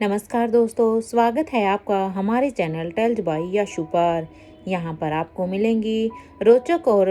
नमस्कार दोस्तों, स्वागत है आपका हमारे चैनल टेल्स बाय यशु पर। यहाँ पर आपको मिलेंगी रोचक और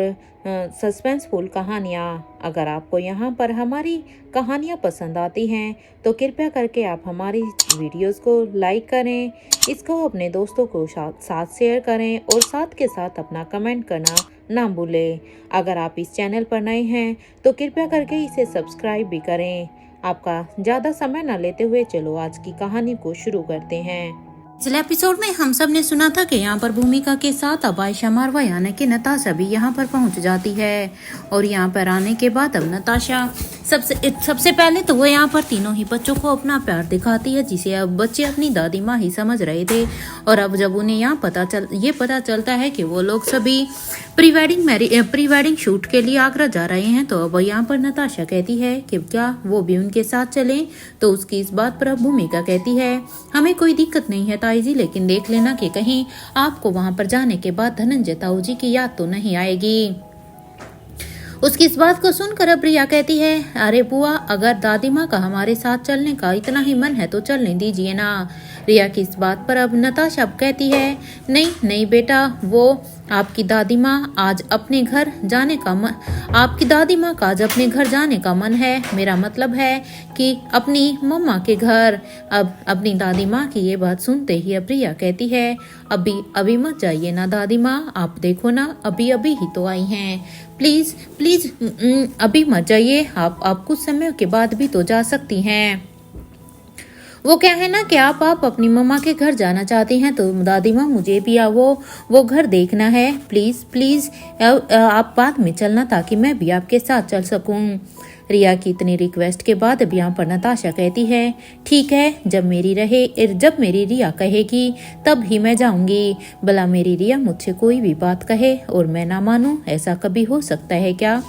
सस्पेंसफुल कहानियाँ। अगर आपको यहाँ पर हमारी कहानियाँ पसंद आती हैं तो कृपया करके आप हमारी वीडियोस को लाइक करें, इसको अपने दोस्तों को साथ शेयर करें और साथ के साथ अपना कमेंट करना ना भूलें। अगर आप इस चैनल पर नए हैं तो कृपया करके इसे सब्सक्राइब भी करें। आपका ज्यादा समय न लेते हुए चलो आज की कहानी को शुरू करते हैं। पिछले एपिसोड में हम सब ने सुना था कि यहाँ पर भूमिका के साथ अब आयशा मारवा यानी कि नताशा भी यहाँ पर पहुँच जाती है। और यहाँ पर आने के बाद अब नताशा सबसे पहले तो वो यहाँ पर तीनों ही बच्चों को अपना प्यार दिखाती है, जिसे अब बच्चे अपनी दादी माँ ही समझ रहे थे। और अब जब उन्हें यहाँ पता चलता है कि वो लोग सभी प्री वेडिंग शूट के लिए आगरा जा रहे हैं, तो अब यहाँ पर नताशा कहती है कि क्या वो भी उनके साथ चलें। तो उसकी इस बात पर अब भूमिका कहती है, हमें कोई दिक्कत नहीं है ताई जी, लेकिन देख लेना कि कहीं आपको वहां पर जाने के बाद धनंजय ताऊ जी की याद तो नहीं आएगी। उसकी इस बात को सुनकर अब रिया कहती है, अरे बुआ, अगर दादी माँ का हमारे साथ चलने का इतना ही मन है तो चलने दीजिए ना। रिया की इस बात पर अब नताशा कहती है, नहीं नहीं बेटा, वो आपकी दादी माँ आज अपने घर जाने का मन है। मेरा मतलब है कि अपनी मम्मा के घर। अब अपनी दादी माँ की ये बात सुनते ही अब रिया कहती है, अभी मत जाइए ना दादी माँ, आप देखो ना अभी ही तो आई हैं, प्लीज अभी मत जाइए, आप कुछ समय के बाद भी तो जा सकती हैं। वो क्या है ना कि आप अपनी मम्मा के घर जाना चाहती हैं, तो दादी माँ मुझे भी वो घर देखना है, प्लीज आप बाद में चलना ताकि मैं भी आपके साथ चल सकूं। रिया की इतनी रिक्वेस्ट के बाद अब यहाँ पर नताशा कहती है, ठीक है, जब मेरी रिया कहेगी तब ही मैं जाऊंगी। भला मेरी रिया मुझसे कोई भी बात कहे और मैं ना मानूं, ऐसा कभी हो सकता है क्या?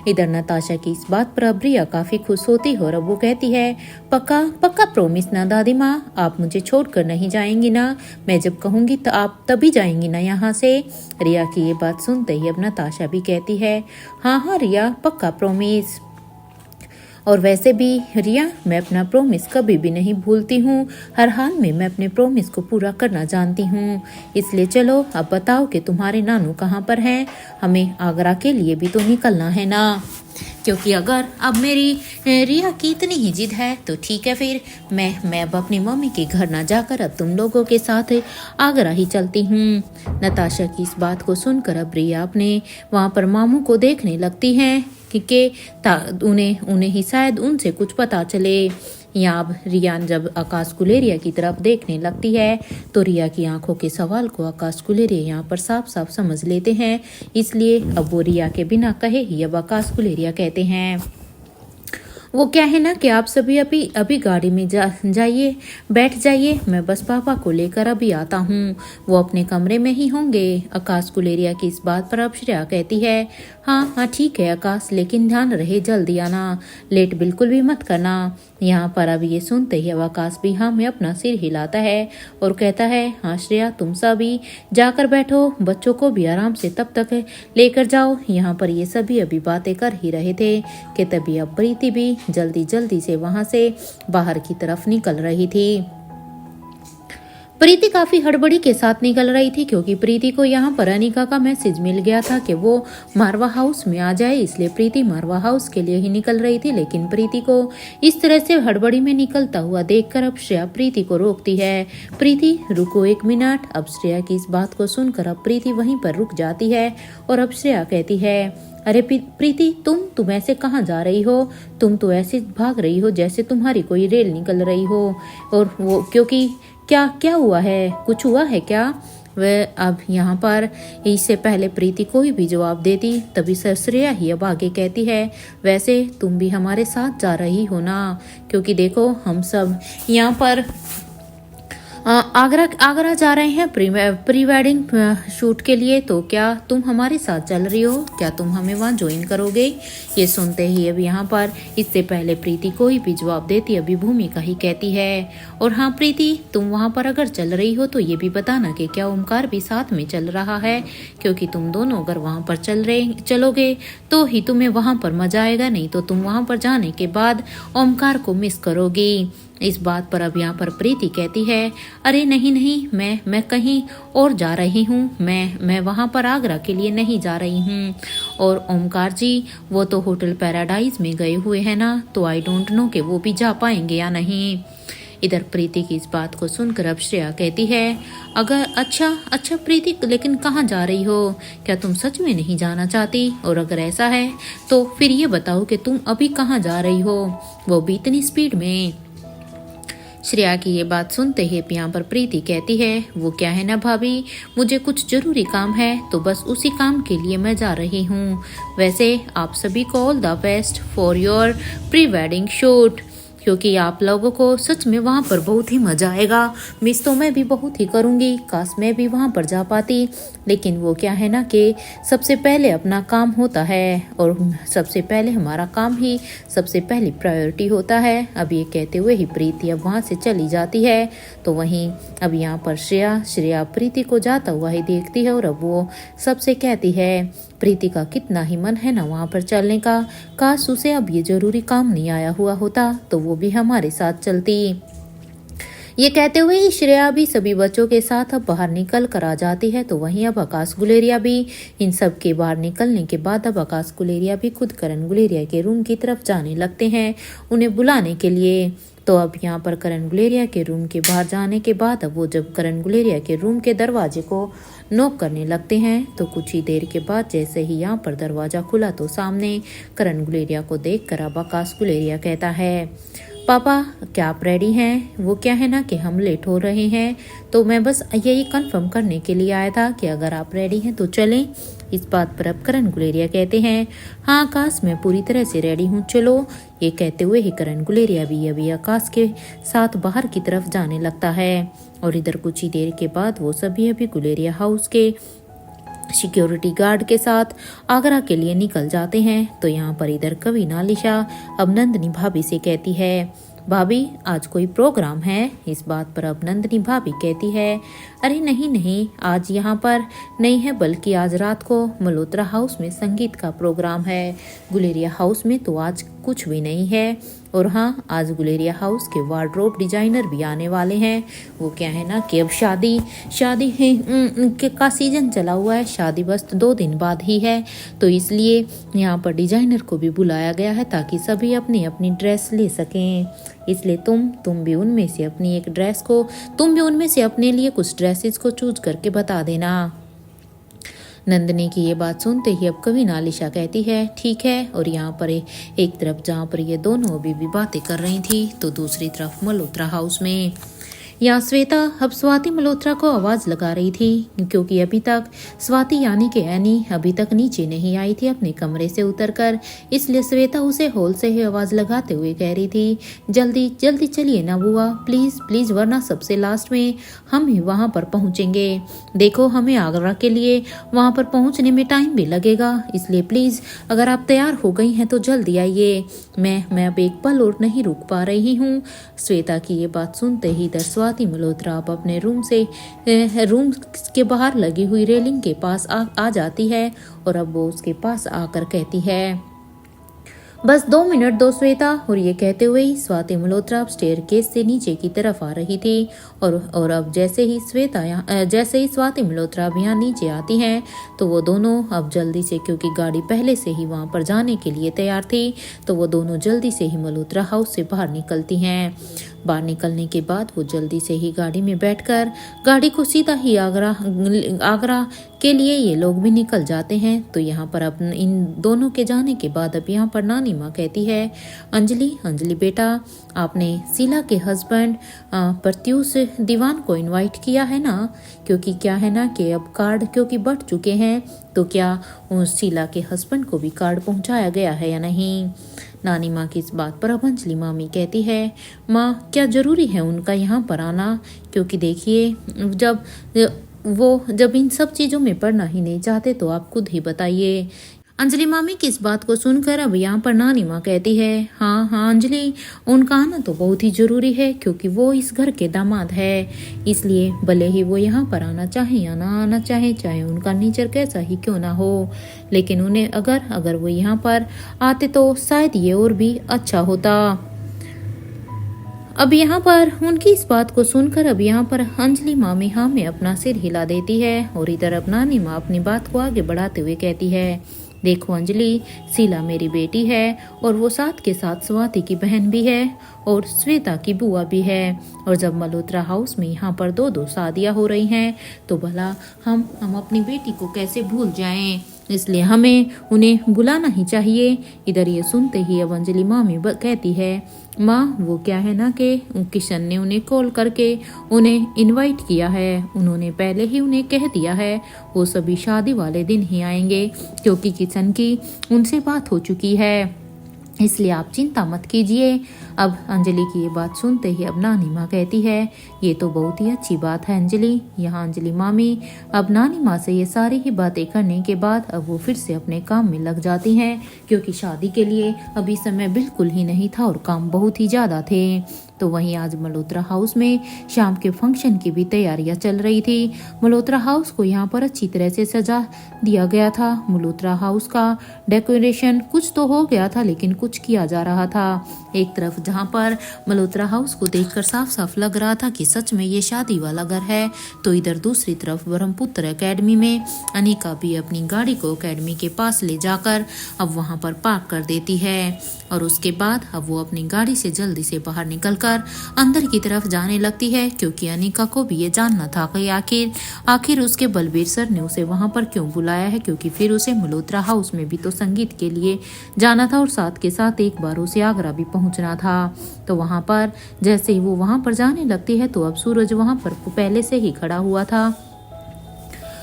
इधर नताशा की इस बात पर अब रिया काफी खुश होती है और अब वो कहती है, पक्का प्रॉमिस ना दादी माँ, आप मुझे छोड़कर नहीं जाएंगी ना? मैं जब कहूंगी तो आप तभी जाएंगी ना यहाँ से? रिया की ये बात सुनते ही अब नताशा भी कहती है, हाँ रिया, पक्का प्रॉमिस। और वैसे भी रिया, मैं अपना प्रॉमिस कभी भी नहीं भूलती हूँ, हर हाल में मैं अपने प्रॉमिस को पूरा करना जानती हूँ। इसलिए चलो अब बताओ कि तुम्हारे नानू कहाँ पर हैं? हमें आगरा के लिए भी तो निकलना है ना, क्योंकि अगर अब मेरी रिया की इतनी ही जिद है तो ठीक है, फिर मैं अब अपनी मम्मी के घर ना जाकर अब तुम लोगों के साथ आगरा ही चलती हूँ। नताशा की इस बात को सुनकर अब रिया अपने वहाँ पर मामू को देखने लगती हैं कि उन्हें ही शायद उनसे कुछ पता चले। यहाँ अब रिया जब आकाश गुलेरिया की तरफ देखने लगती है तो रिया की आंखों के सवाल को आकाश गुलेरिया यहाँ पर साफ साफ समझ लेते हैं, इसलिए अब वो रिया के बिना कहे ही अब आकाश गुलेरिया कहते हैं, वो क्या है ना कि आप सभी अभी गाड़ी में जाइए, बैठ जाइए, मैं बस पापा को लेकर अभी आता हूँ, वो अपने कमरे में ही होंगे। आकाश गुलेरिया की इस बात पर अब श्रेया कहती है, हाँ ठीक है आकाश, लेकिन ध्यान रहे जल्दी आना, लेट बिल्कुल भी मत करना। यहाँ पर अब ये सुनते ही अब आकाश भी हाँ में अपना सिर हिलाता है और कहता है, हाँ श्रेया, तुम सभी जाकर बैठो, बच्चों को भी आराम से तब तक लेकर जाओ। यहाँ पर ये सभी अभी बातें कर ही रहे थे कि तभी अब प्रीति भी जल्दी से वहां से बाहर की तरफ निकल रही थी। प्रीति काफी हड़बड़ी के साथ निकल रही थी, क्योंकि प्रीति को यहाँ पर अनिका का मैसेज मिल गया था कि वो मारवा हाउस में आ जाए, इसलिए प्रीति मारवा हाउस के लिए ही निकल रही थी। लेकिन प्रीति को इस तरह से हड़बड़ी में निकलता हुआ देखकर अब श्रेया प्रीति को रोकती है, प्रीति रुको 1 मिनट। अब श्रेया की इस बात को सुनकर अब प्रीति वहीं पर रुक जाती है और अब श्रेया कहती है, अरे प्रीति, तुम ऐसे कहाँ जा रही हो? तुम तो ऐसे भाग रही हो जैसे तुम्हारी कोई रेल निकल रही हो। और वो क्योंकि क्या हुआ है? कुछ हुआ है क्या? वह अब यहाँ पर इससे पहले प्रीति कोई भी जवाब देती तभी श्रेया ही अब आगे कहती है, वैसे तुम भी हमारे साथ जा रही हो ना? क्योंकि देखो, हम सब यहाँ पर आगरा जा रहे हैं प्री वेडिंग शूट के लिए, तो क्या तुम हमारे साथ चल रही हो? क्या तुम हमें वहाँ ज्वाइन करोगे? ये सुनते ही अब यहाँ पर इससे पहले प्रीति कोई भी जवाब देती अभी भूमिका ही कहती है, और हाँ प्रीति, तुम वहाँ पर अगर चल रही हो तो ये भी बताना कि क्या ओमकार भी साथ में चल रहा है, क्योंकि तुम दोनों अगर वहाँ पर चलोगे तो ही तुम्हें वहाँ पर मजा आएगा, नहीं तो तुम वहाँ पर जाने के बाद ओमकार को मिस करोगी। इस बात पर अब यहाँ पर प्रीति कहती है, अरे नहीं नहीं, मैं कहीं और जा रही हूँ, मैं वहाँ पर आगरा के लिए नहीं जा रही हूँ। और ओमकार जी वो तो होटल पैराडाइज में गए हुए हैं ना, तो आई डोंट नो कि वो भी जा पाएंगे या नहीं। इधर प्रीति की इस बात को सुनकर अब श्रेया कहती है, अगर अच्छा प्रीति, लेकिन कहाँ जा रही हो? क्या तुम सच में नहीं जाना चाहती? और अगर ऐसा है तो फिर ये बताओ कि तुम अभी कहाँ जा रही हो, वो भी इतनी स्पीड में। श्रेया की ये बात सुनते ही यहाँ पर प्रीति कहती है, वो क्या है ना भाभी, मुझे कुछ जरूरी काम है तो बस उसी काम के लिए मैं जा रही हूँ। वैसे आप सभी को all the best for your pre wedding shoot, क्योंकि आप लोगों को सच में वहाँ पर बहुत ही मजा आएगा। मिस तो मैं भी बहुत ही करूँगी, काश मैं भी वहाँ पर जा पाती, लेकिन वो क्या है ना कि सबसे पहले अपना काम होता है और सबसे पहले हमारा काम ही सबसे पहली प्रायोरिटी होता है। अब ये कहते हुए ही प्रीति अब वहाँ से चली जाती है। तो वहीं अब यहाँ पर श्रेया प्रीति को जाता हुआ ही देखती है और अब वो सबसे कहती है, प्रीति का कितना ही मन है ना वहाँ पर चलने का, काश उसे अब ये जरूरी काम नहीं आया हुआ होता तो वो भी हमारे साथ चलती। ये कहते हुए ही श्रेया भी सभी बच्चों के साथ अब बाहर निकल कर आ जाती है। तो वहीं अब आकाश गुलेरिया भी इन सब के बाहर निकलने के बाद अब आकाश गुलेरिया भी खुद करण गुलेरिया के रूम की तरफ जाने लगते हैं उन्हें बुलाने के लिए। तो अब यहाँ पर करण गुलेरिया के रूम के बाहर जाने के बाद अब वो जब करण गुलेरिया के रूम के दरवाजे को नॉक करने लगते हैं तो कुछ ही देर के बाद जैसे ही यहाँ पर दरवाजा खुला तो सामने करण गुलेरिया को देखकर अब आकाश गुलेरिया कहता है, पापा क्या आप रेडी हैं? वो क्या है ना कि हम लेट हो रहे हैं, तो मैं बस यही कंफर्म करने के लिए आया था कि अगर आप रेडी हैं तो चलें। इस बात पर अब करण गुलेरिया कहते हैं, हाँ आकाश मैं पूरी तरह से रेडी हूँ, चलो। ये कहते हुए ही करण गुलेरिया भी अभी आकाश के साथ बाहर की तरफ जाने लगता है। और इधर कुछ ही देर के बाद वो सभी अभी गुलेरिया हाउस के सिक्योरिटी गार्ड के साथ आगरा के लिए निकल जाते हैं। तो यहाँ पर इधर कवि नालिशा अब नंदिनी भाभी से कहती है, भाभी आज कोई प्रोग्राम है? इस बात पर अब नंदिनी भाभी कहती है, अरे नहीं आज यहाँ पर नहीं है, बल्कि आज रात को मल्होत्रा हाउस में संगीत का प्रोग्राम है। गुलेरिया हाउस में तो आज कुछ भी नहीं है। और हाँ, आज गुलेरिया हाउस के वार्डरोब डिजाइनर भी आने वाले हैं। वो क्या है ना कि अब शादी है का सीजन चला हुआ है, शादी बस 2 दिन बाद ही है, तो इसलिए यहाँ पर डिजाइनर को भी बुलाया गया है ताकि सभी अपनी अपनी ड्रेस ले सकें। इसलिए तुम भी उनमें से अपनी एक ड्रेस को, तुम भी उनमें से अपने लिए कुछ ड्रेसेस को चूज करके बता देना। नंदिनी की ये बात सुनते ही अब कवि नालिशा कहती है, ठीक है। और यहाँ पर एक तरफ जहाँ पर ये दोनों अभी भी बातें कर रही थी तो दूसरी तरफ मल्होत्रा हाउस में यहाँ श्वेता अब स्वाति मल्होत्रा को आवाज लगा रही थी, क्योंकि अभी तक स्वाति यानी कि एनी अभी तक नीचे नहीं आई थी अपने कमरे से उतरकर। इसलिए श्वेता उसे हॉल से ही आवाज लगाते हुए कह रही थी, जल्दी जल्दी चलिए ना बुआ, प्लीज प्लीज, वरना सबसे लास्ट में हम ही वहाँ पर पहुँचेंगे। देखो हमें आगरा के लिए वहाँ पर पहुँचने में टाइम भी लगेगा, इसलिए प्लीज अगर आप तैयार हो गई हैं तो जल्दी आइए। मैं अब एक पल और नहीं रुक पा रही हूँ। श्वेता की ये बात सुनते ही इधर स्वाति मल्होत्रा अब अपने रूम के बाहर लगी हुई रेलिंग के पास आ जाती है और अब वो उसके पास आकर कहती है, बस 2 मिनट दो श्वेता। और ये कहते हुए ही स्वाति मल्होत्रा स्टेयरकेस से नीचे की तरफ आ रही थी और अब जैसे ही स्वाति मल्होत्रा अब यहाँ नीचे आती हैं तो वो दोनों अब जल्दी से, क्योंकि गाड़ी पहले से ही वहाँ पर जाने के लिए तैयार थी, तो वो दोनों जल्दी से ही मल्होत्रा हाउस से बाहर निकलती हैं। बाहर निकलने के बाद वो जल्दी से ही गाड़ी में बैठकर गाड़ी को सीधा ही आगरा के लिए ये लोग भी निकल जाते हैं। तो यहाँ पर अब इन दोनों के जाने के बाद अब यहाँ पर नानी माँ कहती है, अंजलि बेटा, आपने शीला के हस्बैंड प्रत्युष दीवान को इनवाइट किया है ना? क्योंकि क्या है ना कि अब कार्ड क्योंकि बढ़ चुके हैं, तो क्या शीला के हस्बैंड को भी कार्ड पहुँचाया गया है या नहीं? नानी माँ की इस बात पर अब अंजलि मामी कहती है, माँ क्या जरूरी है उनका यहाँ पर आना? क्योंकि देखिए जब इन सब चीज़ों में पढ़ना ही नहीं चाहते तो आप खुद ही बताइए। अंजलि मामी की इस बात को सुनकर अब यहाँ पर नानी माँ कहती है, हाँ अंजलि, उनका आना तो बहुत ही जरूरी है, क्योंकि वो इस घर के दामाद है। इसलिए भले ही वो यहाँ पर आना चाहे या ना आना चाहे उनका नेचर कैसा ही क्यों ना हो, लेकिन उन्हें अगर वो यहाँ पर आते तो शायद ये और भी अच्छा होता। अब यहाँ पर उनकी इस बात को सुनकर अब यहाँ पर अंजलि मामी हाँ में अपना सिर हिला देती है और इधर अब नानी माँ अपनी बात को आगे बढ़ाते हुए कहती है, देखो अंजलि, शीला मेरी बेटी है और वो साथ के साथ स्वाति की बहन भी है और श्वेता की बुआ भी है। और जब मल्होत्रा हाउस में यहाँ पर दो शादियाँ हो रही हैं तो भला हम अपनी बेटी को कैसे भूल जाएं, इसलिए हमें उन्हें बुलाना ही चाहिए। इधर ये सुनते ही अब अंजलि मामी कहती है, माँ वो क्या है ना कि किशन ने उन्हें कॉल करके उन्हें इनवाइट किया है, उन्होंने पहले ही उन्हें कह दिया है वो सभी शादी वाले दिन ही आएंगे क्योंकि किशन की उनसे बात हो चुकी है, इसलिए आप चिंता मत कीजिए। अब अंजलि की ये बात सुनते ही अब नानी माँ कहती है, ये तो बहुत ही अच्छी बात है अंजलि। यहाँ अंजलि मामी अब नानी माँ से ये सारी ही बातें करने के बाद अब वो फिर से अपने काम में लग जाती हैं क्योंकि शादी के लिए अभी समय बिल्कुल ही नहीं था और काम बहुत ही ज़्यादा थे। तो वहीं आज मल्होत्रा हाउस में शाम के फंक्शन की भी तैयारियां चल रही थी। मल्होत्रा हाउस को यहाँ पर अच्छी तरह से सजा दिया गया था। मल्होत्रा हाउस का डेकोरेशन कुछ तो हो गया था लेकिन कुछ किया जा रहा था। एक तरफ जहाँ पर मल्होत्रा हाउस को देखकर साफ साफ लग रहा था कि सच में ये शादी वाला घर है, तो इधर दूसरी तरफ ब्रह्मपुत्र एकेडमी में अनिका भी अपनी गाड़ी को एकेडमी के पास ले जाकर अब वहाँ पर पार्क कर देती है और उसके बाद अब वो अपनी गाड़ी से जल्दी से बाहर निकलकर अंदर की तरफ जाने लगती है क्योंकि अनिका को भी ये जानना था कि आखिर उसके बलबीर सर ने उसे वहां पर क्यों बुलाया है, क्योंकि फिर उसे मल्होत्रा हाउस में भी तो संगीत के लिए जाना था और साथ के साथ एक बार उसे आगरा भी पहुंचना था। तो वहां पर जैसे ही वो वहां पर जाने लगती है तो अब सूरज वहां पर पहले से ही खड़ा हुआ था,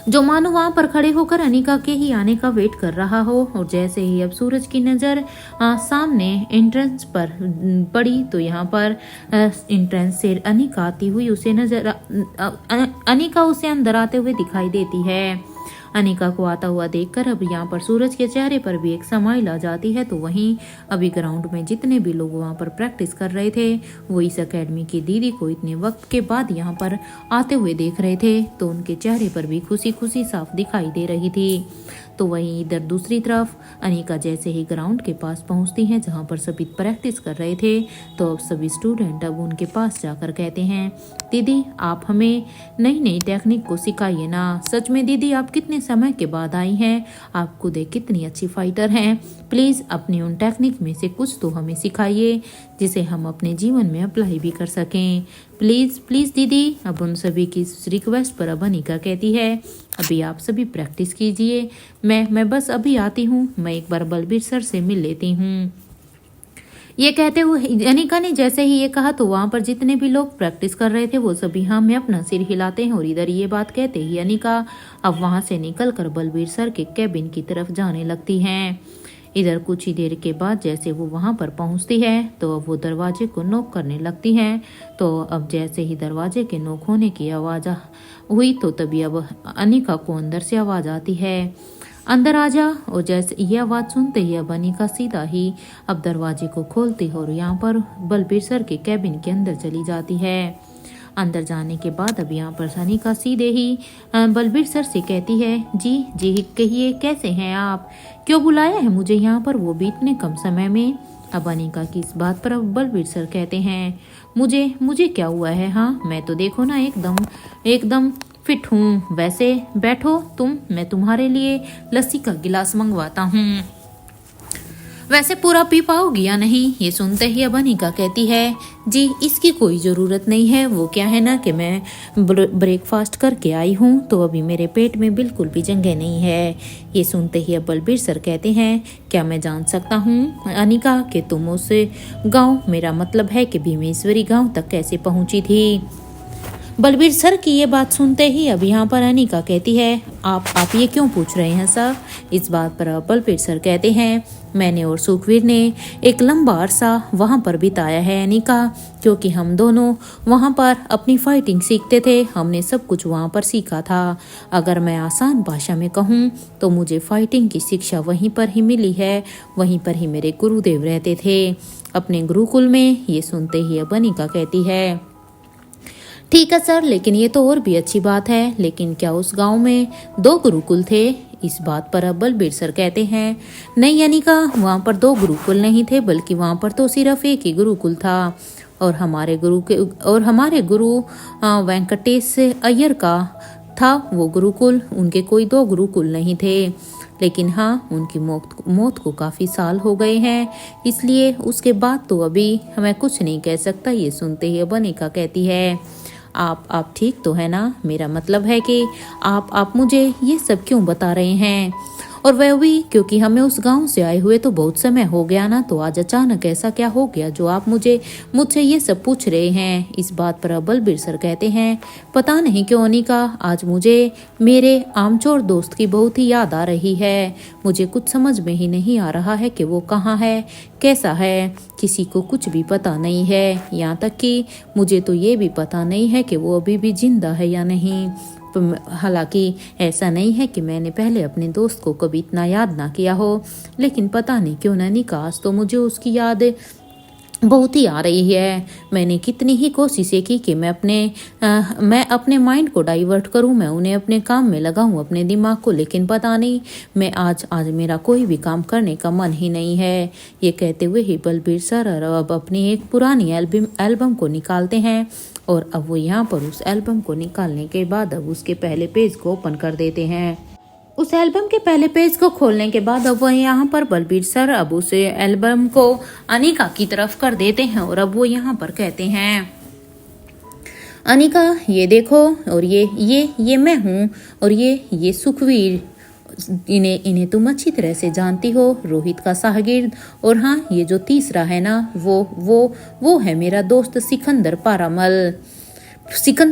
जो मानो वहां पर खड़े होकर अनिका के ही आने का वेट कर रहा हो। और जैसे ही अब सूरज की नज़र सामने एंट्रेंस पर पड़ी तो यहाँ पर एंट्रेंस से अनिका आती हुई उसे अनिका उसे अंदर आते हुए दिखाई देती है। अनिका को आता हुआ देखकर अब यहाँ पर सूरज के चेहरे पर भी एक स्माइल आ जाती है। तो वहीं अभी ग्राउंड में जितने भी लोग वहाँ पर प्रैक्टिस कर रहे थे वो इस एकेडमी की दीदी को इतने वक्त के बाद यहाँ पर आते हुए देख रहे थे, तो उनके चेहरे पर भी खुशी खुशी साफ दिखाई दे रही थी। तो वहीं इधर दूसरी तरफ अनिका जैसे ही ग्राउंड के पास पहुंचती हैं जहां पर सभी प्रैक्टिस कर रहे थे तो अब सभी स्टूडेंट अब उनके पास जाकर कहते हैं, दीदी आप हमें नई नई टेक्निक को सिखाइए ना। सच में दीदी आप कितने समय के बाद आई हैं, आप खुद एक कितनी अच्छी फाइटर हैं, प्लीज़ अपनी उन टेक्निक में से कुछ तो हमें सिखाइए जिसे हम अपने जीवन में अप्लाई भी कर सकें। प्लीज़ प्लीज़ दीदी। अब उन सभी की रिक्वेस्ट पर अब अनिका कहती है, अभी आप सभी प्रैक्टिस कीजिए, मैं बस अभी आती हूँ, मैं एक बार बलबीर सर से मिल लेती हूँ। ये कहते हुए अनिका ने जैसे ही ये कहा तो वहां पर जितने भी लोग प्रैक्टिस कर रहे थे वो सभी हाँ में अपना सिर हिलाते हैं और इधर ये बात कहते ही अनिका अब वहां से निकलकर बलबीर सर के कैबिन की तरफ जाने लगती हैं। इधर कुछ ही देर के बाद जैसे वो वहां पर पहुंचती है तो अब वो दरवाजे को नॉक करने लगती हैं। तो अब जैसे ही दरवाजे के नॉक होने की आवाज़ हुई तो तभी अब अनिका को अंदर से आवाज़ आती है, अंदर आ जा। और जैसे ये आवाज़ सुनते ही अब अनिका सीधा ही अब दरवाजे को खोलती है और यहाँ पर बलबीर सर के कैबिन के अंदर चली जाती है। अंदर जाने के बाद अब यहाँ पर अनिका सीधे ही बलबीर सर से कहती है, जी कहिए कैसे हैं आप, क्यों बुलाया है मुझे यहाँ पर, वो भी इतने कम समय में। अब अनिका की इस बात पर अब बलबीर सर कहते हैं, मुझे क्या हुआ है, हाँ मैं तो देखो ना एकदम फिट हूँ, वैसे बैठो तुम, मैं तुम्हारे लिए लस्सी का गिलास मंगवाता हूँ, वैसे पूरा पी पाओगी या नहीं। ये सुनते ही अब अनिका कहती है, जी इसकी कोई ज़रूरत नहीं है, वो क्या है ना कि मैं ब्रेकफास्ट करके आई हूँ तो अभी मेरे पेट में बिल्कुल भी जगह नहीं है। ये सुनते ही अब बलबीर सर कहते हैं, क्या मैं जान सकता हूँ अनिका कि तुम उस गाँव, मेरा मतलब है कि भीमेश्वरी गाँव तक कैसे पहुँची थी। बलबीर सर की ये बात सुनते ही अब यहाँ पर अनिका कहती है, आप ये क्यों पूछ रहे हैं सर। इस बात पर बलबीर सर कहते हैं, मैंने और सुखवीर ने एक लंबा अरसा वहाँ पर बिताया है अनिका, क्योंकि हम दोनों वहाँ पर अपनी फाइटिंग सीखते थे, हमने सब कुछ वहाँ पर सीखा था। अगर मैं आसान भाषा में कहूँ तो मुझे फाइटिंग की शिक्षा वहीं पर ही मिली है, वहीं पर ही मेरे गुरुदेव रहते थे अपने गुरुकुल में। ये सुनते ही अब अनिका कहती है, ठीक है सर, लेकिन ये तो और भी अच्छी बात है, लेकिन क्या उस गांव में 2 गुरुकुल थे। इस बात पर अब बलबीर सर कहते हैं, नहीं अनिका, वहाँ पर 2 गुरुकुल नहीं थे, बल्कि वहाँ पर तो सिर्फ एक ही गुरुकुल था और हमारे गुरु वेंकटेश अय्यर का था वो गुरुकुल। उनके कोई 2 गुरुकुल नहीं थे, लेकिन हाँ, उनकी मौत को काफ़ी साल हो गए हैं, इसलिए उसके बाद तो अभी मैं कुछ नहीं कह सकता। ये सुनते ही अवनिका कहती है, आप ठीक तो है ना? मेरा मतलब है कि आप मुझे ये सब क्यों बता रहे हैं? और वह भी क्योंकि हमें उस गांव से आए हुए तो बहुत समय हो गया ना, तो आज अचानक ऐसा क्या हो गया जो आप मुझसे ये सब पूछ रहे हैं? इस बात पर बलबीर सर कहते हैं, पता नहीं क्यों अनिका, आज मुझे मेरे आमचोर दोस्त की बहुत ही याद आ रही है। मुझे कुछ समझ में ही नहीं आ रहा है कि वो कहाँ है, कैसा है, किसी को कुछ भी पता नहीं है। यहाँ तक कि मुझे तो ये भी पता नहीं है कि वो अभी भी जिंदा है या नहीं। हालांकि ऐसा नहीं है कि मैंने पहले अपने दोस्त को कभी इतना याद ना किया हो, लेकिन पता नहीं क्यों नैनिका, आज तो मुझे उसकी याद बहुत ही आ रही है। मैंने कितनी ही कोशिशें की कि मैं अपने माइंड को डाइवर्ट करूं, मैं उन्हें अपने काम में लगाऊं, अपने दिमाग को, लेकिन पता नहीं मैं आज मेरा कोई भी काम करने का मन ही नहीं है। ये कहते हुए ही बलबीर सर अब अपनी एक पुरानी एल्बम को निकालते हैं, और अब वो यहाँ पर उस एल्बम को निकालने के बाद अब उसके पहले पेज को ओपन कर देते हैं। उस एल्बम के पहले पेज को खोलने के बाद अब वो यहाँ पर बलबीर सर अब उस एल्बम को अनिका की तरफ कर देते हैं, और अब वो यहाँ पर कहते हैं, अनिका ये देखो, और ये मैं हूँ, और ये सुखवीर, इन्हें तुम अच्छी तरह से जानती हो, रोहित का शागिर्द। और हाँ, ये जो तीसरा है ना, वो है मेरा दोस्त सिकंदर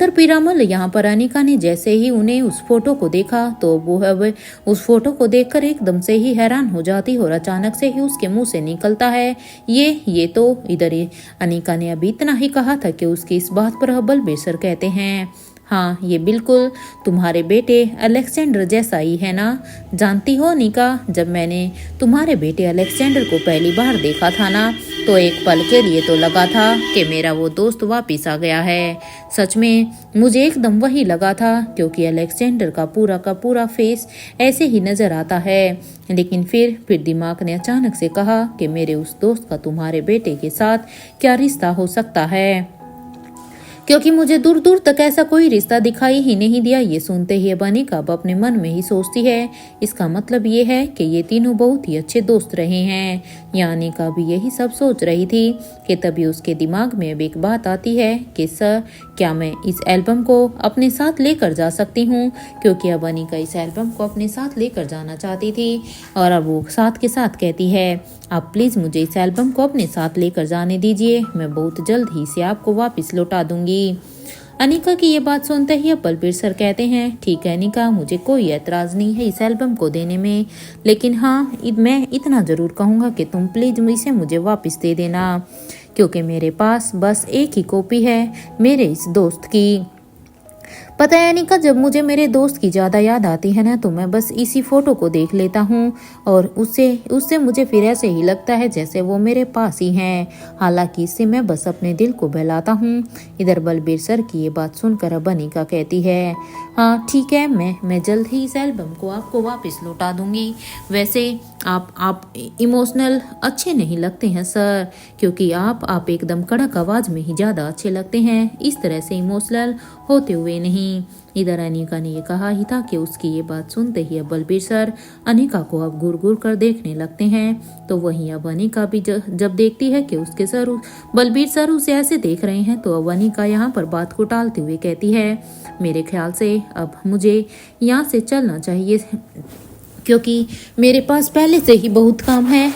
पीरामल। यहाँ पर अनिका ने जैसे ही उन्हें उस फोटो को देखा तो वो अब उस फोटो को देखकर एकदम से ही हैरान हो जाती, और अचानक से ही उसके मुंह से निकलता है, ये तो इधर ही। अनिका ने अभी इतना ही कहा था कि उसकी इस बात पर बलबीर सर कहते हैं, हाँ, ये बिल्कुल तुम्हारे बेटे अलेक्जेंडर जैसा ही है ना? जानती हो अनिका, जब मैंने तुम्हारे बेटे अलेक्जेंडर को पहली बार देखा था ना, तो एक पल के लिए तो लगा था कि मेरा वो दोस्त वापिस आ गया है। सच में मुझे एकदम वही लगा था, क्योंकि अलेक्जेंडर का पूरा फेस ऐसे ही नजर आता है। लेकिन फिर दिमाग ने अचानक से कहा कि मेरे उस दोस्त का तुम्हारे बेटे के साथ क्या रिश्ता हो सकता है, क्योंकि मुझे दूर दूर तक ऐसा कोई रिश्ता दिखाई ही नहीं दिया। ये सुनते ही अनिका अब अपने मन में ही सोचती है, इसका मतलब ये है कि ये तीनों बहुत ही अच्छे दोस्त रहे हैं। या अनिका भी यही सब सोच रही थी कि तभी उसके दिमाग में अब एक बात आती है कि सर, क्या मैं इस एल्बम को अपने साथ लेकर जा सकती हूँ? क्योंकि अब अनिका इस एल्बम को अपने साथ लेकर जाना चाहती थी, और अब वो साथ के साथ कहती है, आप प्लीज़ मुझे इस एल्बम को अपने साथ लेकर जाने दीजिए, मैं बहुत जल्द ही इसे आपको वापस लौटा दूंगी। अनिका की ये बात सुनते ही बलबीर सर कहते हैं, ठीक है अनिका, मुझे कोई एतराज़ नहीं है इस एल्बम को देने में, लेकिन हाँ, मैं इतना ज़रूर कहूँगा कि तुम प्लीज़ इसे मुझे वापस दे देना, क्योंकि मेरे पास बस एक ही कॉपी है मेरे इस दोस्त की। पता है अनिका, जब मुझे मेरे दोस्त की ज़्यादा याद आती है ना, तो मैं बस इसी फोटो को देख लेता हूँ, और उससे मुझे फिर ऐसे ही लगता है जैसे वो मेरे पास ही हैं। हालांकि इससे मैं बस अपने दिल को बहलाता हूँ। इधर बलबीर सर की ये बात सुनकर अब अनिका कहती है, हाँ ठीक है, मैं जल्द ही इस एल्बम को आपको वापस लौटा दूंगी। वैसे आप इमोशनल अच्छे नहीं लगते हैं सर, क्योंकि आप एकदम कड़क आवाज़ में ही ज़्यादा अच्छे लगते हैं, इस तरह से इमोशनल होते हुए नहीं। इधर अनिका ने ये कहा ही था कि उसकी ये बात सुनते ही अब बलबीर सर अनिका को अब घूर घूर कर देखने लगते हैं। तो वहीं अब अनिका भी जब देखती है कि उसके बलबीर सर उसे ऐसे देख रहे हैं, तो अब अनिका यहाँ पर बात को टालते हुए कहती है, मेरे ख्याल से अब मुझे यहाँ से चलना चाहिए, क्योंकि मेरे पास पहले से ही बहुत काम है।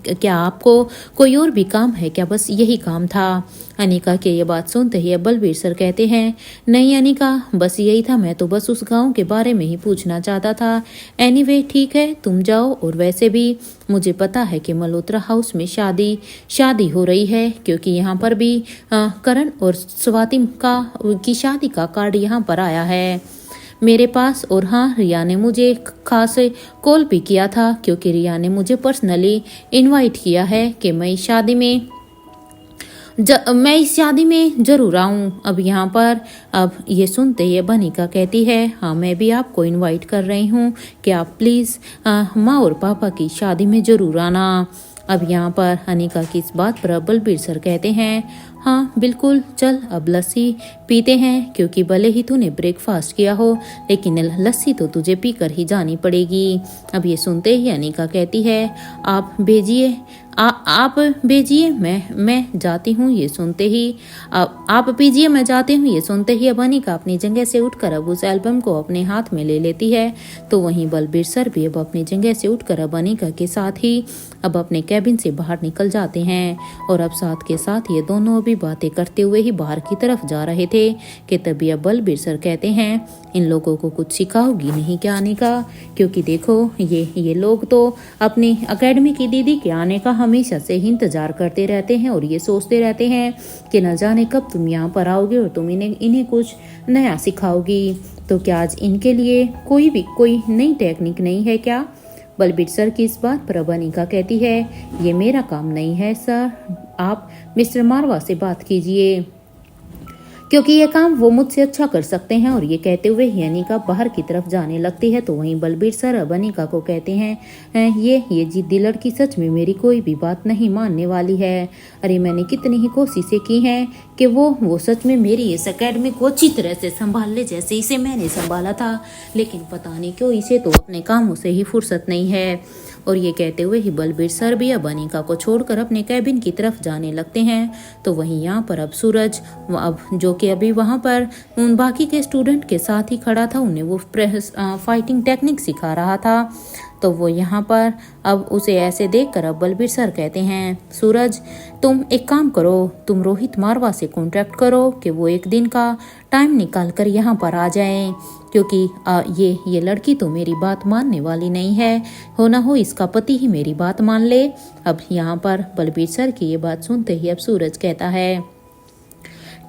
क्या आपको कोई और भी काम है क्या? बस यही काम था। अनिका के ये बात सुनते ही बलबीर सर कहते हैं, नहीं अनिका, बस यही था, मैं तो बस उस गांव के बारे में ही पूछना चाहता था। एनीवे ठीक है, तुम जाओ। और वैसे भी मुझे पता है कि मल्होत्रा हाउस में शादी हो रही है, क्योंकि यहाँ पर भी करण और स्वाति की शादी का कार्ड यहाँ पर आया है मेरे पास। और हाँ, रिया ने मुझे खास कॉल भी किया था, क्योंकि रिया ने मुझे पर्सनली इनवाइट किया है कि मैं इस शादी में जरूर आऊँ। अब यहाँ पर अब ये सुनते ही अनिका कहती है, हाँ मैं भी आपको इनवाइट कर रही हूँ कि आप प्लीज़ माँ और पापा की शादी में ज़रूर आना। अब यहाँ पर अनिका की इस बात पर बलबीर सर कहते हैं, हाँ बिल्कुल, चल अब लस्सी पीते हैं, क्योंकि भले ही तूने ब्रेकफास्ट किया हो लेकिन लस्सी तो तुझे पीकर ही जानी पड़ेगी। अब ये सुनते ही अनिका कहती है, आप भेजिए, आप भेजिए, मैं जाती हूँ। ये सुनते ही आप पीजिए, मैं जाती हूँ। ये सुनते ही अब अनिका अपनी जगह से उठकर अब उस एल्बम को अपने हाथ में ले लेती है। तो वहीं बलबीर सर भी अब अपनी जगह से उठकर अब अनिका के साथ ही अब अपने कैबिन से बाहर निकल जाते हैं और अब साथ के साथ ये दोनों अभी बातें करते हुए ही बाहर की तरफ जा रहे थे कि तभी अब बलबीर सर कहते हैं, इन लोगों को कुछ सिखाओगी नहीं क्या अनिका? क्योंकि देखो ये लोग तो अपनी एकेडमी की दीदी के आने का हमेशा से ही इंतजार करते रहते हैं और ये सोचते रहते हैं कि न जाने कब तुम यहाँ पर आओगे और तुम इन्हें कुछ नया सिखाओगी। तो क्या आज इनके लिए कोई नई टेक्निक नहीं है क्या? बलबीर सर की इस बात पर अब अनिका कहती है, ये मेरा काम नहीं है सर, आप मिस्टर मारवा से बात कीजिए, क्योंकि ये काम वो मुझसे अच्छा कर सकते हैं। और ये कहते हुए ही अनिका बाहर की तरफ जाने लगती है। तो वहीं बलबीर सर अब अनिका को कहते हैं, ये जिद्दी लड़की सच में मेरी कोई भी बात नहीं मानने वाली है। अरे मैंने कितनी ही कोशिशें की हैं कि वो सच में मेरी इस एकेडमी को अच्छी तरह से संभाल ले जैसे इसे मैंने संभाला था, लेकिन पता नहीं क्यों इसे तो अपने कामों से ही फुर्सत नहीं है। और ये कहते हुए ही बलबीर सर भी अब अनिका को छोड़कर अपने कैबिन की तरफ जाने लगते हैं। तो वहीं यहाँ पर अब सूरज अब जो कि अभी वहाँ पर उन बाकी के स्टूडेंट के साथ ही खड़ा था, उन्हें वो फाइटिंग टेक्निक सिखा रहा था। तो वो यहाँ पर अब उसे ऐसे देखकर अब बलबीर सर कहते हैं, सूरज तुम एक काम करो, तुम रोहित मारवा से कॉन्ट्रैक्ट करो कि वो एक दिन का टाइम निकाल कर यहाँ पर आ जाएं, क्योंकि ये लड़की तो मेरी बात मानने वाली नहीं है, हो ना हो इसका पति ही मेरी बात मान ले। अब यहाँ पर बलबीर सर की ये बात सुनते ही अब सूरज कहता है,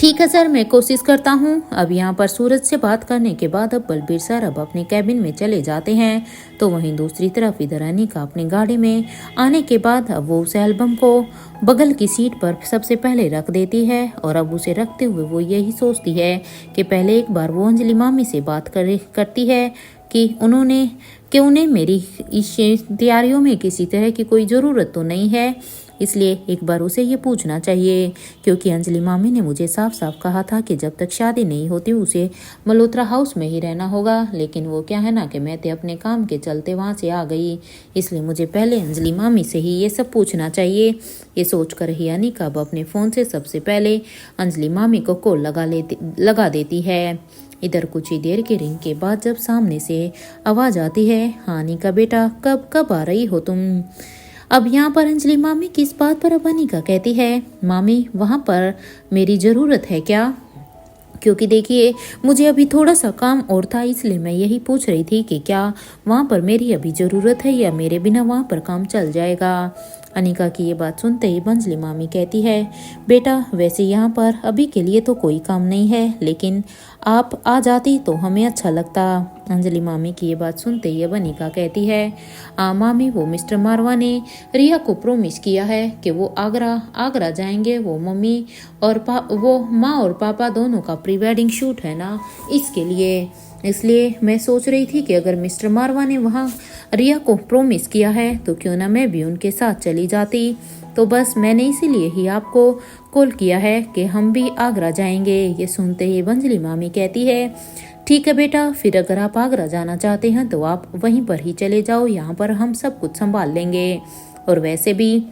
ठीक है सर, मैं कोशिश करता हूँ। अब यहाँ पर सूरज से बात करने के बाद अब बलबीर सर अब अपने कैबिन में चले जाते हैं। तो वहीं दूसरी तरफ इधर अनिका अपनी गाड़ी में आने के बाद अब वो उस एल्बम को बगल की सीट पर सबसे पहले रख देती है और अब उसे रखते हुए वो यही सोचती है कि पहले एक बार वो अंजलि मामी से बात करती है कि उन्हें मेरी इस तैयारियों में किसी तरह की कोई ज़रूरत तो नहीं है, इसलिए एक बार उसे ये पूछना चाहिए, क्योंकि अंजलि मामी ने मुझे साफ साफ कहा था कि जब तक शादी नहीं होती उसे मल्होत्रा हाउस में ही रहना होगा। लेकिन वो क्या है ना कि मैं तो अपने काम के चलते वहाँ से आ गई, इसलिए मुझे पहले अंजलि मामी से ही ये सब पूछना चाहिए। ये सोच कर ही अनिका अब अपने फ़ोन से सबसे पहले अंजलि मामी को कॉल लगा देती है। इधर कुछ ही देर के रिंग के बाद जब सामने से आवाज़ आती है, हाँ अनिका बेटा, कब आ रही हो तुम? अब यहाँ पर अंजलि मामी किस बात पर अब अनिका कहती है, मामी वहाँ पर मेरी ज़रूरत है क्या? क्योंकि देखिए मुझे अभी थोड़ा सा काम और था, इसलिए मैं यही पूछ रही थी कि क्या वहाँ पर मेरी अभी ज़रूरत है या मेरे बिना वहाँ पर काम चल जाएगा। अनिका की ये बात सुनते ही अंजलि मामी कहती है, बेटा वैसे यहाँ पर अभी के लिए तो कोई काम नहीं है, लेकिन आप आ जाती तो हमें अच्छा लगता। अंजलि मामी की ये बात सुनते ही अनिका कहती है, मामी वो मिस्टर मारवा ने रिया को प्रॉमिस किया है कि वो आगरा जाएंगे, वो मम्मी और वो माँ और पापा दोनों का प्री वेडिंग शूट है ना, इसके लिए। इसलिए मैं सोच रही थी कि अगर मिस्टर मारवा ने वहाँ रिया को प्रॉमिस किया है तो क्यों ना मैं भी उनके साथ चली जाती। तो बस मैंने इसीलिए ही आपको कॉल किया है कि हम भी आगरा जाएंगे। ये सुनते ही अंजलि मामी कहती है, ठीक है बेटा, फिर अगर आप आगरा जाना चाहते हैं तो आप वहीं पर ही चले जाओ, यहाँ पर हम सब कुछ संभाल लेंगे। और वैसे भी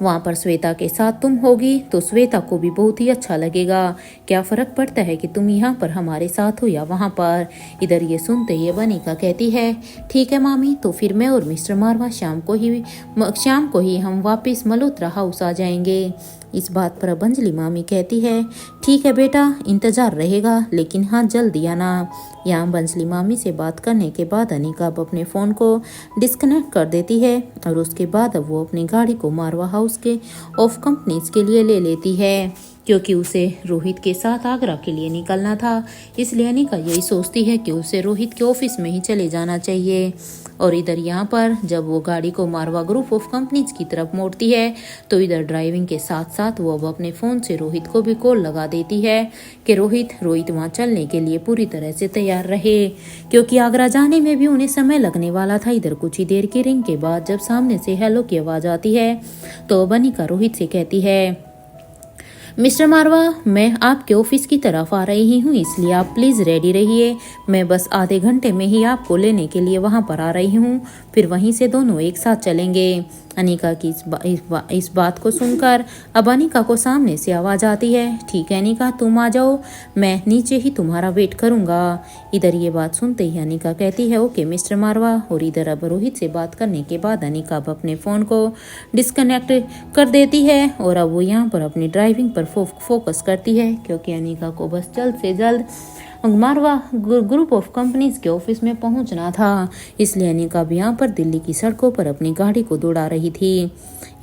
वहाँ पर श्वेता के साथ तुम होगी तो श्वेता को भी बहुत ही अच्छा लगेगा, क्या फ़र्क पड़ता है कि तुम यहाँ पर हमारे साथ हो या वहाँ पर। इधर ये सुनते ही अनिका कहती है, ठीक है मामी, तो फिर मैं और मिस्टर मारवा शाम को ही हम वापस मल्होत्रा हाउस आ जाएंगे। इस बात पर अंजलि मामी कहती है, ठीक है बेटा, इंतज़ार रहेगा, लेकिन हाँ जल्दी आना। यहाँ अंजलि मामी से बात करने के बाद अनिका अब अपने फ़ोन को डिस्कनेक्ट कर देती है और उसके बाद अब वो अपनी गाड़ी को मारवा हाउस के ऑफ कंपनीज के लिए ले लेती है। क्योंकि उसे रोहित के साथ आगरा के लिए निकलना था। इसलिए अनिका यही सोचती है कि उसे रोहित के ऑफिस में ही चले जाना चाहिए। और इधर यहाँ पर जब वो गाड़ी को मारवा ग्रुप ऑफ कंपनीज की तरफ मोड़ती है तो इधर ड्राइविंग के साथ साथ वो अब अपने फ़ोन से रोहित को भी कॉल लगा देती है कि रोहित वहाँ चलने के लिए पूरी तरह से तैयार रहे, क्योंकि आगरा जाने में भी उन्हें समय लगने वाला था। इधर कुछ ही देर की रिंग के बाद जब सामने से हेलो की आवाज़ आती है तो अब अनिका रोहित से कहती है, मिस्टर मारवा, मैं आपके ऑफिस की तरफ आ रही हूँ, इसलिए आप प्लीज़ रेडी रहिए। मैं बस आधे घंटे में ही आपको लेने के लिए वहाँ पर आ रही हूँ, फिर वहीं से दोनों एक साथ चलेंगे। अनिका की इस बात को सुनकर अब अनिका को सामने से आवाज़ आती है, ठीक है अनिका, तुम आ जाओ, मैं नीचे ही तुम्हारा वेट करूँगा। इधर ये बात सुनते ही अनिका कहती है, ओके मिस्टर मारवा। और इधर अब रोहित से बात करने के बाद अनिका अब अपने फ़ोन को डिस्कनेक्ट कर देती है और अब वो यहाँ पर अपनी ड्राइविंग पर फोकस करती है, क्योंकि अनिका को बस जल्द से जल्द मारवा ग्रुप ऑफ कंपनीज के ऑफिस में पहुंचना था। इसलिए अनिका भी यहाँ पर दिल्ली की सड़कों पर अपनी गाड़ी को दौड़ा रही थी।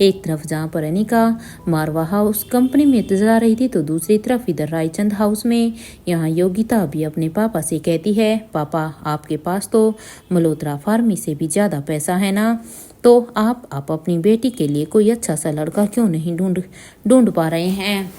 एक तरफ जहाँ पर अनिका मारवा हाउस कंपनी में जा रही थी तो दूसरी तरफ इधर रायचंद हाउस में यहाँ योगिता भी अपने पापा से कहती है, पापा आपके पास तो मल्होत्रा फार्मी से भी ज़्यादा पैसा है ना, तो आप अपनी बेटी के लिए कोई अच्छा सा लड़का क्यों नहीं ढूंढ पा रहे हैं।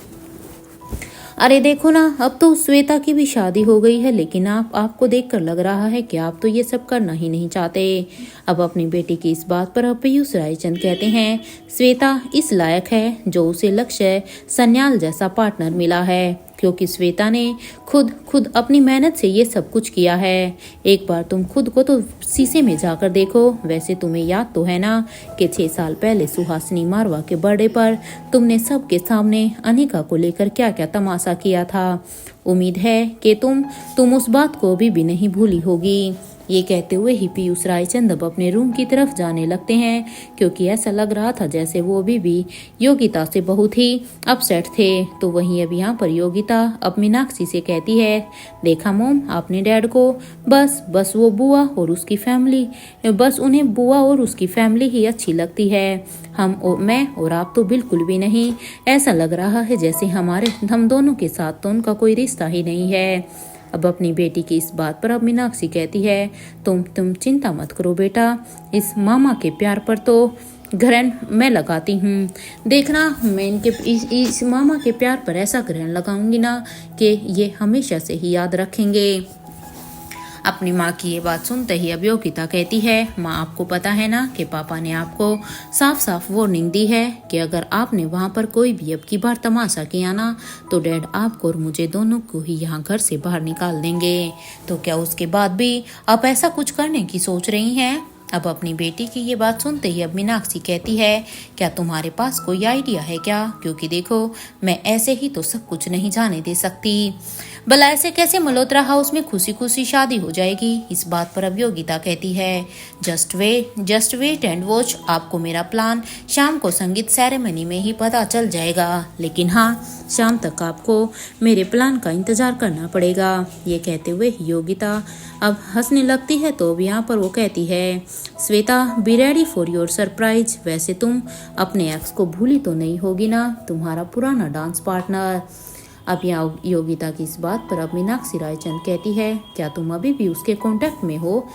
अरे देखो ना, अब तो श्वेता की भी शादी हो गई है, लेकिन आपको देखकर लग रहा है कि आप तो ये सब करना ही नहीं चाहते। अब अपनी बेटी की इस बात पर अब पीयूष रायचंद कहते हैं, श्वेता इस लायक है जो उसे लक्ष्य सन्याल जैसा पार्टनर मिला है, क्योंकि श्वेता ने खुद अपनी मेहनत से ये सब कुछ किया है। एक बार तुम खुद को तो शीशे में जाकर देखो। वैसे तुम्हें याद तो है ना कि 6 साल पहले सुहासिनी मारवा के बर्थडे पर तुमने सबके सामने अनिका को लेकर क्या क्या तमाशा किया था। उम्मीद है कि तुम उस बात को अभी भी नहीं भूली होगी। ये कहते हुए ही पीयूष रायचंद अब अपने रूम की तरफ जाने लगते हैं, क्योंकि ऐसा लग रहा था जैसे वो अभी भी योगिता से बहुत ही अपसेट थे। तो वहीं अब यहाँ पर योगिता अब मीनाक्षी से कहती है, देखा मोम, आपने डैड को बस वो बुआ और उसकी फैमिली, बस उन्हें बुआ और उसकी फैमिली ही अच्छी लगती है। मैं और आप तो बिल्कुल भी नहीं। ऐसा लग रहा है जैसे हम दोनों के साथ तो उनका कोई रिश्ता ही नहीं है। अब अपनी बेटी की इस बात पर अब मीनाक्षी कहती है, तुम चिंता मत करो बेटा, इस मामा के प्यार पर तो ग्रहण मैं लगाती हूँ। देखना, मैं इस मामा के प्यार पर ऐसा ग्रहण लगाऊंगी ना कि ये हमेशा से ही याद रखेंगे। अपनी माँ की ये बात सुनते ही अब योगिता कहती है, माँ आपको पता है ना कि पापा ने आपको साफ साफ वार्निंग दी है कि अगर आपने वहाँ पर कोई भी अब की बार तमाशा किया ना तो डैड आपको और मुझे दोनों को ही यहाँ घर से बाहर निकाल देंगे। तो क्या उसके बाद भी आप ऐसा कुछ करने की सोच रही हैं? अब अपनी बेटी की ये बात सुनते ही अब मीनाक्षी कहती है, क्या तुम्हारे पास कोई आइडिया है क्या? क्योंकि देखो, मैं ऐसे ही तो सब कुछ नहीं जाने दे सकती। भला ऐसे कैसे मल्होत्रा हाउस में खुशी खुशी शादी हो जाएगी? इस बात पर अब योगिता कहती है, जस्ट वेट एंड वॉच। आपको मेरा प्लान शाम को संगीत सेरेमनी में ही पता चल जाएगा, लेकिन हाँ, शाम तक आपको मेरे प्लान का इंतजार करना पड़ेगा। ये कहते हुए योगिता अब हंसने लगती है तो अब यहाँ पर वो कहती है, Shweta be ready for your surprise. वैसे तुम अपने एक्स को भूली तो नहीं होगी ना, तुम्हारा पुराना डांस पार्टनर। अब यहाँ योगिता की इस बात पर अब मीनाक्षी रायचंद कहती है, क्या तुम अभी भी उसके कांटेक्ट में हो?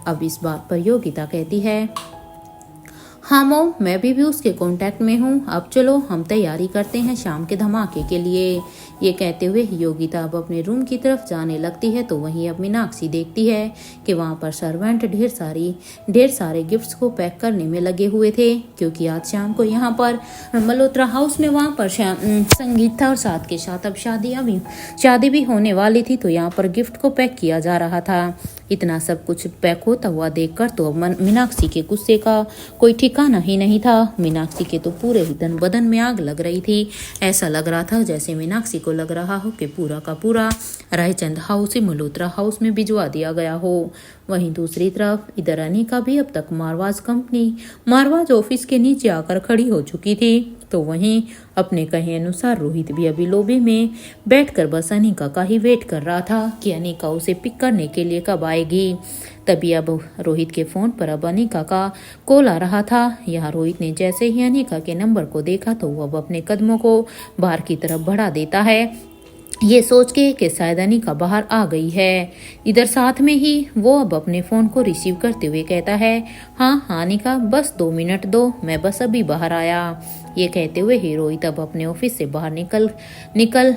अब इस बात पर योगिता कहती है, हाँ मोम, मैं भी उसके कांटेक्ट में हूँ। अब चलो हम तैयारी करते हैं शाम के धमाके के लिए। ये कहते हुए योगिता अब अपने रूम की तरफ जाने लगती है तो वहीं अब मीनाक्षी देखती है कि वहाँ पर सर्वेंट ढेर सारे गिफ्ट्स को पैक करने में लगे हुए थे, क्योंकि आज शाम को यहाँ पर मल्होत्रा हाउस में वहाँ पर संगीत था और साथ के साथ अब शादी भी होने वाली थी। तो यहाँ पर गिफ्ट को पैक किया जा रहा था। इतना सब कुछ पैक होता हुआ देखकर तो मीनाक्षी के गुस्से का कोई ठिकाना ही नहीं था। मीनाक्षी के तो पूरे ही तन बदन में आग लग रही थी। ऐसा लग रहा था जैसे मीनाक्षी को लग रहा हो कि पूरा का पूरा रायचंद हाउस ही मल्होत्रा हाउस में भिजवा दिया गया हो। वहीं दूसरी तरफ इधर अनिका भी अब तक मारवाज ऑफिस के नीचे आकर खड़ी हो चुकी थी। तो वहीं अपने कहे अनुसार रोहित भी अभी लॉबी में बैठकर बस अनिका का ही वेट कर रहा था कि अनिका उसे पिक करने के लिए कब आएगी। तभी अब रोहित के फोन पर अब अनिका का कॉल आ रहा था। यहाँ रोहित ने जैसे ही अनिका के नंबर को देखा तो वो अब अपने कदमों को बाहर की तरफ बढ़ा देता है, ये सोच के कि शायद अनिका बाहर आ गई है। इधर साथ में ही वो अब अपने फ़ोन को रिसीव करते हुए कहता है, हाँ अनिका, बस 2 मिनट दो, मैं बस अभी बाहर आया। ये कहते हुए ही रोहित अब अपने ऑफिस से बाहर निकल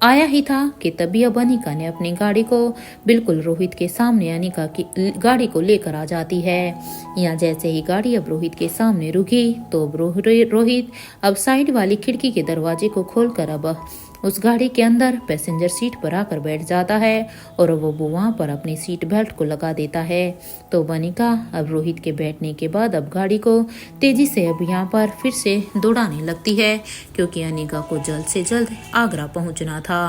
आया ही था कि तभी अब अनिका ने अपनी गाड़ी को बिल्कुल रोहित के सामने अनिका की गाड़ी को लेकर आ जाती है। यहाँ जैसे ही गाड़ी अब रोहित के सामने रुकी तो अब रोहित अब साइड वाली खिड़की के दरवाजे को खोलकर अब उस गाड़ी के अंदर पैसेंजर सीट पर आकर बैठ जाता है और वो वहाँ पर अपनी सीट बेल्ट को लगा देता है। तो अनिका अब रोहित के बैठने के बाद अब गाड़ी को तेजी से अब यहाँ पर फिर से दौड़ाने लगती है, क्योंकि अनिका को जल्द से जल्द आगरा पहुँचना था।